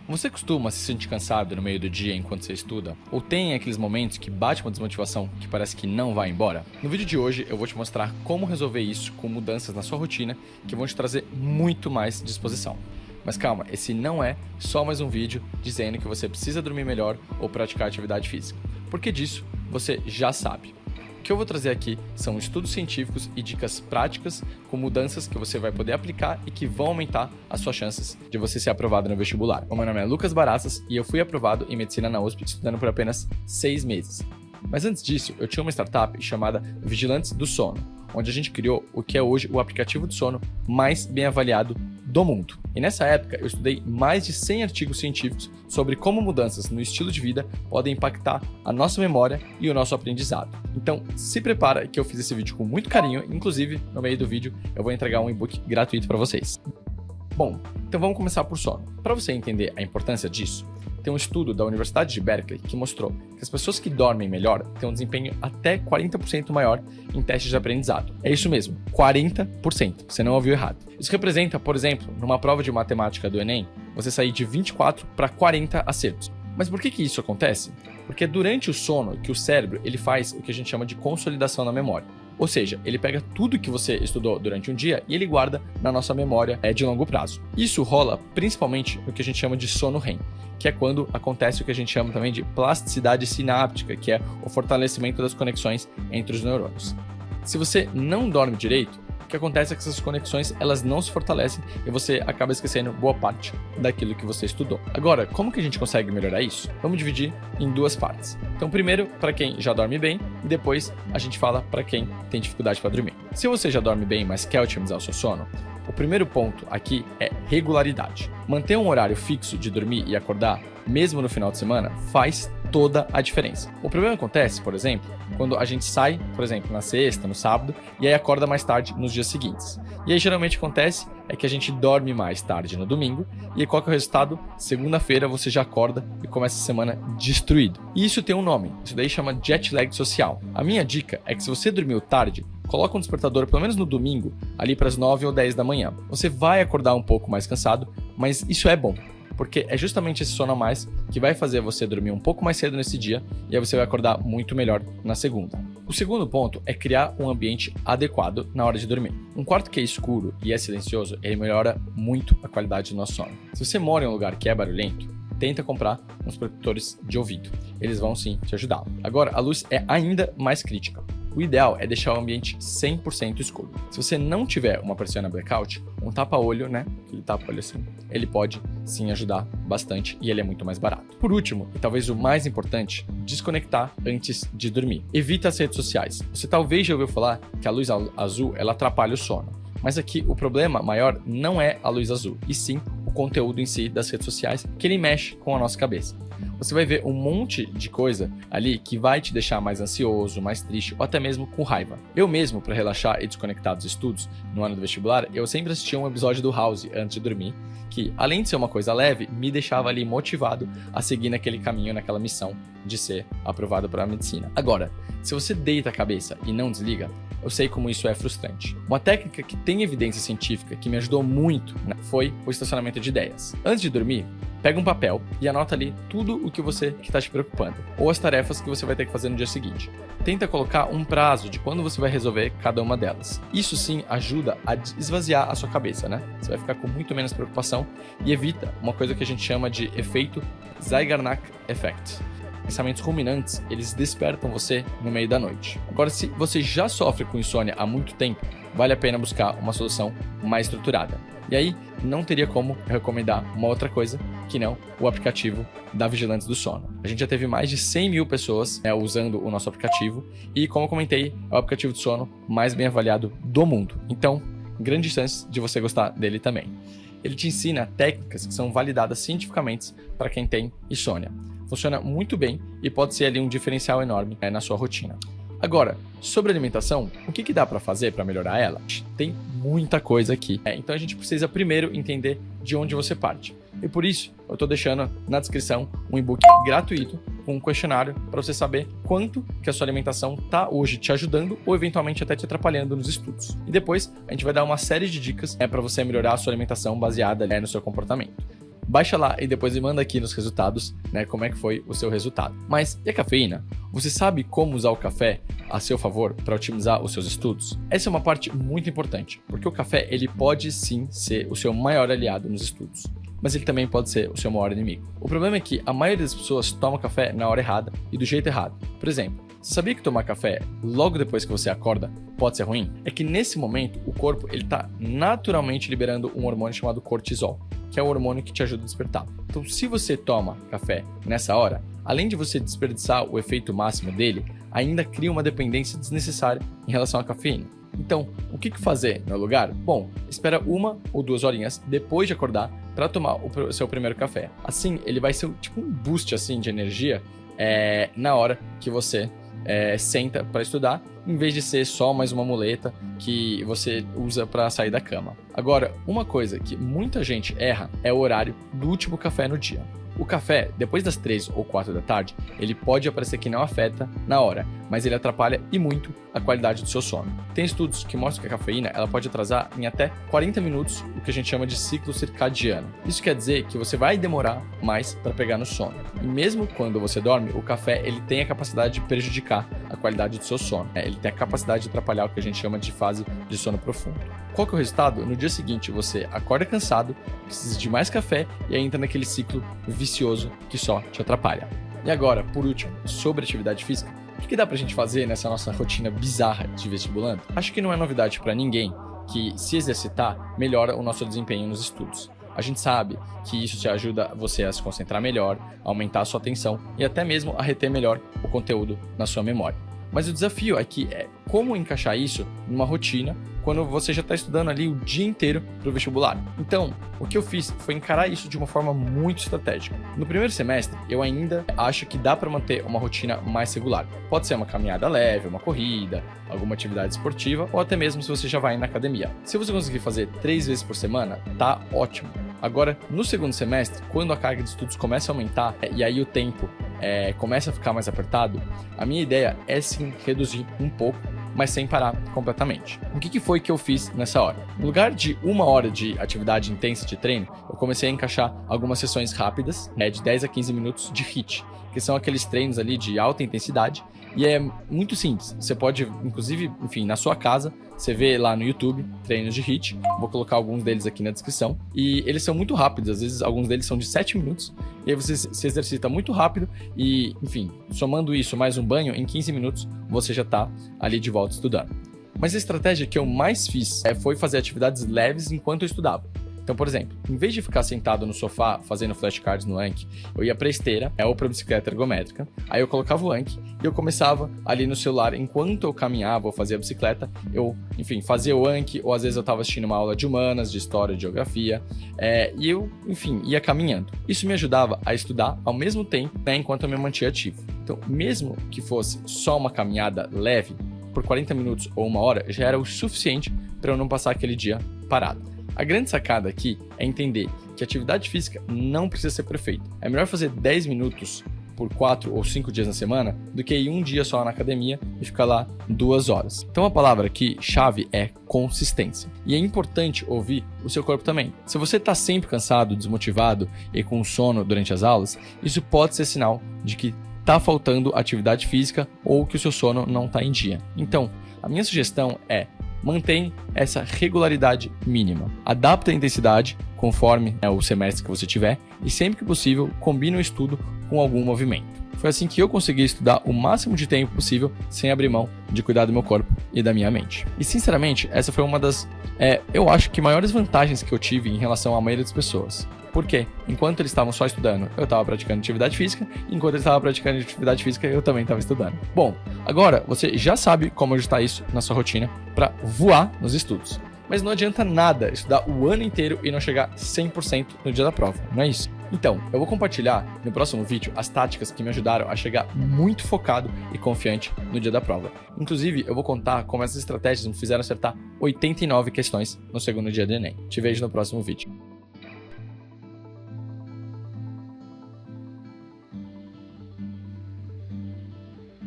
Você costuma se sentir cansado no meio do dia enquanto você estuda? Ou tem aqueles momentos que bate uma desmotivação que parece que não vai embora? No vídeo de hoje eu vou te mostrar como resolver isso com mudanças na sua rotina que vão te trazer muito mais disposição. Mas calma, esse não é só mais um vídeo dizendo que você precisa dormir melhor ou praticar atividade física, porque disso você já sabe. O que eu vou trazer aqui são estudos científicos e dicas práticas com mudanças que você vai poder aplicar e que vão aumentar as suas chances de você ser aprovado no vestibular. O meu nome é Lucas Barassas e eu fui aprovado em medicina na USP estudando por apenas 6 meses. Mas antes disso, eu tinha uma startup chamada Vigilantes do Sono, onde a gente criou o que é hoje o aplicativo de sono mais bem avaliado do mundo. E nessa época eu estudei mais de 100 artigos científicos sobre como mudanças no estilo de vida podem impactar a nossa memória e o nosso aprendizado. Então se prepara que eu fiz esse vídeo com muito carinho, inclusive no meio do vídeo eu vou entregar um e-book gratuito para vocês. Bom, então vamos começar por sono. Para você entender a importância disso, tem um estudo da Universidade de Berkeley que mostrou que as pessoas que dormem melhor têm um desempenho até 40% maior em testes de aprendizado. É isso mesmo, 40%, você não ouviu errado. Isso representa, por exemplo, numa prova de matemática do Enem, você sair de 24 para 40 acertos. Mas por que isso acontece? Porque é durante o sono que o cérebro ele faz o que a gente chama de consolidação na memória. Ou seja, ele pega tudo que você estudou durante um dia e ele guarda na nossa memória de longo prazo. Isso rola principalmente no que a gente chama de sono REM, que é quando acontece o que a gente chama também de plasticidade sináptica, que é o fortalecimento das conexões entre os neurônios. Se você não dorme direito, o que acontece é que essas conexões elas não se fortalecem e você acaba esquecendo boa parte daquilo que você estudou. Agora, como que a gente consegue melhorar isso? Vamos dividir em duas partes. Então, primeiro, para quem já dorme bem, e depois a gente fala para quem tem dificuldade para dormir. Se você já dorme bem, mas quer otimizar o seu sono, o primeiro ponto aqui é regularidade. Manter um horário fixo de dormir e acordar, mesmo no final de semana, faz toda a diferença. O problema acontece, por exemplo, quando a gente sai, por exemplo, na sexta, no sábado, e aí acorda mais tarde nos dias seguintes. E aí geralmente acontece é que a gente dorme mais tarde no domingo, e aí qual que é o resultado? Segunda-feira você já acorda e começa a semana destruído. E isso tem um nome, isso daí chama jet lag social. A minha dica é que se você dormiu tarde, coloca um despertador pelo menos no domingo, ali para as 9 ou 10 da manhã. Você vai acordar um pouco mais cansado, mas isso é bom, porque é justamente esse sono a mais que vai fazer você dormir um pouco mais cedo nesse dia e aí você vai acordar muito melhor na segunda. O segundo ponto é criar um ambiente adequado na hora de dormir. Um quarto que é escuro e é silencioso, ele melhora muito a qualidade do nosso sono. Se você mora em um lugar que é barulhento, tenta comprar uns protetores de ouvido. Eles vão sim te ajudar. Agora, a luz é ainda mais crítica. O ideal é deixar o ambiente 100% escuro. Se você não tiver uma persiana blackout, um tapa-olho, né? Aquele tapa-olho assim, ele pode sim ajudar bastante e ele é muito mais barato. Por último, e talvez o mais importante, desconectar antes de dormir. Evita as redes sociais. Você talvez já ouviu falar que a luz azul ela atrapalha o sono. Mas aqui o problema maior não é a luz azul, e sim o conteúdo em si das redes sociais, que ele mexe com a nossa cabeça. Você vai ver um monte de coisa ali que vai te deixar mais ansioso, mais triste ou até mesmo com raiva. Eu mesmo, para relaxar e desconectar dos estudos no ano do vestibular, eu sempre assistia um episódio do House antes de dormir, que além de ser uma coisa leve, me deixava ali motivado a seguir naquele caminho, naquela missão de ser aprovado para a medicina. Agora, se você deita a cabeça e não desliga, eu sei como isso é frustrante. Uma técnica que tem evidência científica que me ajudou muito foi o estacionamento de ideias. Antes de dormir, pega um papel e anota ali tudo o que está te preocupando, ou as tarefas que você vai ter que fazer no dia seguinte. Tenta colocar um prazo de quando você vai resolver cada uma delas. Isso sim ajuda a esvaziar a sua cabeça, né? Você vai ficar com muito menos preocupação e evita uma coisa que a gente chama de efeito Zeigarnik Effect. Pensamentos ruminantes, eles despertam você no meio da noite. Agora, se você já sofre com insônia há muito tempo, vale a pena buscar uma solução mais estruturada. E aí, não teria como recomendar uma outra coisa que não o aplicativo da Vigilantes do Sono. A gente já teve mais de 100 mil pessoas usando o nosso aplicativo e, como eu comentei, é o aplicativo de sono mais bem avaliado do mundo. Então, grande chance de você gostar dele também. Ele te ensina técnicas que são validadas cientificamente para quem tem insônia. Funciona muito bem e pode ser ali um diferencial enorme na sua rotina. Agora, sobre alimentação, o que dá para fazer para melhorar ela? Tem muita coisa aqui. Então a gente precisa primeiro entender de onde você parte. E por isso, eu estou deixando na descrição um e-book gratuito com um questionário para você saber quanto que a sua alimentação está hoje te ajudando ou eventualmente até te atrapalhando nos estudos. E depois a gente vai dar uma série de dicas para você melhorar a sua alimentação baseada no seu comportamento. baixa lá e depois me manda aqui nos resultados, né, como é que foi o seu resultado. Mas e a cafeína? Você sabe como usar o café a seu favor para otimizar os seus estudos? Essa é uma parte muito importante, porque o café ele pode sim ser o seu maior aliado nos estudos, mas ele também pode ser o seu maior inimigo. O problema é que a maioria das pessoas toma café na hora errada e do jeito errado. Por exemplo, você sabia que tomar café logo depois que você acorda pode ser ruim? É que nesse momento o corpo está naturalmente liberando um hormônio chamado cortisol, que é o hormônio que te ajuda a despertar. Então, se você toma café nessa hora, além de você desperdiçar o efeito máximo dele, ainda cria uma dependência desnecessária em relação à cafeína. Então, o que fazer no lugar? Bom, espera 1 ou 2 horinhas depois de acordar para tomar o seu primeiro café. Assim, ele vai ser tipo um boost assim, de energia na hora que você senta para estudar, em vez de ser só mais uma muleta que você usa para sair da cama. Agora, uma coisa que muita gente erra é o horário do último café no dia. O café, depois das 3 ou 4 da tarde, ele pode parecer que não afeta na hora, mas ele atrapalha e muito a qualidade do seu sono. Tem estudos que mostram que a cafeína ela pode atrasar em até 40 minutos o que a gente chama de ciclo circadiano. Isso quer dizer que você vai demorar mais para pegar no sono. E mesmo quando você dorme, o café ele tem a capacidade de prejudicar a qualidade do seu sono. Ele tem a capacidade de atrapalhar o que a gente chama de fase de sono profundo. Qual que é o resultado? No dia seguinte você acorda cansado, precisa de mais café e aí entra naquele ciclo vicioso que só te atrapalha. E agora, por último, sobre atividade física, o que dá pra gente fazer nessa nossa rotina bizarra de vestibulando? Acho que não é novidade pra ninguém que se exercitar melhora o nosso desempenho nos estudos. A gente sabe que isso te ajuda você a se concentrar melhor, a aumentar a sua atenção e até mesmo a reter melhor o conteúdo na sua memória. Mas o desafio aqui é como encaixar isso numa rotina quando você já está estudando ali o dia inteiro para o vestibular. Então, o que eu fiz foi encarar isso de uma forma muito estratégica. No primeiro semestre, eu ainda acho que dá para manter uma rotina mais regular. Pode ser uma caminhada leve, uma corrida, alguma atividade esportiva ou até mesmo se você já vai na academia. Se você conseguir fazer 3 vezes por semana, tá ótimo. Agora, no segundo semestre, quando a carga de estudos começa a aumentar e aí o tempo começa a ficar mais apertado, a minha ideia é sim reduzir um pouco, mas sem parar completamente. O que foi que eu fiz nessa hora? No lugar de 1 hora de atividade intensa de treino, eu comecei a encaixar algumas sessões rápidas, de 10 a 15 minutos de HIIT, que são aqueles treinos ali de alta intensidade, e é muito simples. Você pode, inclusive, na sua casa, você vê lá no YouTube treinos de HIIT. Vou colocar alguns deles aqui na descrição. E eles são muito rápidos, às vezes alguns deles são de 7 minutos. E aí você se exercita muito rápido e, somando isso mais um banho, em 15 minutos você já está ali de volta estudando. Mas a estratégia que eu mais fiz foi fazer atividades leves enquanto eu estudava. Então, por exemplo, em vez de ficar sentado no sofá fazendo flashcards no Anki, eu ia pra esteira, ou pra bicicleta ergométrica, aí eu colocava o Anki e eu começava ali no celular, enquanto eu caminhava ou fazia a bicicleta, eu, fazia o Anki, ou às vezes eu tava assistindo uma aula de humanas, de história, de geografia, e eu, ia caminhando. Isso me ajudava a estudar ao mesmo tempo, enquanto eu me mantinha ativo. Então, mesmo que fosse só uma caminhada leve, por 40 minutos ou 1 hora, já era o suficiente para eu não passar aquele dia parado. A grande sacada aqui é entender que a atividade física não precisa ser perfeita. É melhor fazer 10 minutos por 4 ou 5 dias na semana do que ir um dia só na academia e ficar lá 2 horas. Então a palavra aqui, chave, é consistência. E é importante ouvir o seu corpo também. Se você está sempre cansado, desmotivado e com sono durante as aulas, isso pode ser sinal de que está faltando atividade física ou que o seu sono não está em dia. Então, a minha sugestão é mantém essa regularidade mínima. Adapta a intensidade conforme o semestre que você tiver e sempre que possível combine o estudo com algum movimento. Foi assim que eu consegui estudar o máximo de tempo possível sem abrir mão de cuidar do meu corpo e da minha mente. E sinceramente, essa foi uma das, eu acho que maiores vantagens que eu tive em relação à maioria das pessoas. Porque enquanto eles estavam só estudando, eu estava praticando atividade física, e enquanto eles estavam praticando atividade física, eu também estava estudando. Bom, agora você já sabe como ajustar isso na sua rotina para voar nos estudos. Mas não adianta nada estudar o ano inteiro e não chegar 100% no dia da prova, não é isso? Então, eu vou compartilhar no próximo vídeo as táticas que me ajudaram a chegar muito focado e confiante no dia da prova. Inclusive, eu vou contar como essas estratégias me fizeram acertar 89 questões no segundo dia do Enem. Te vejo no próximo vídeo.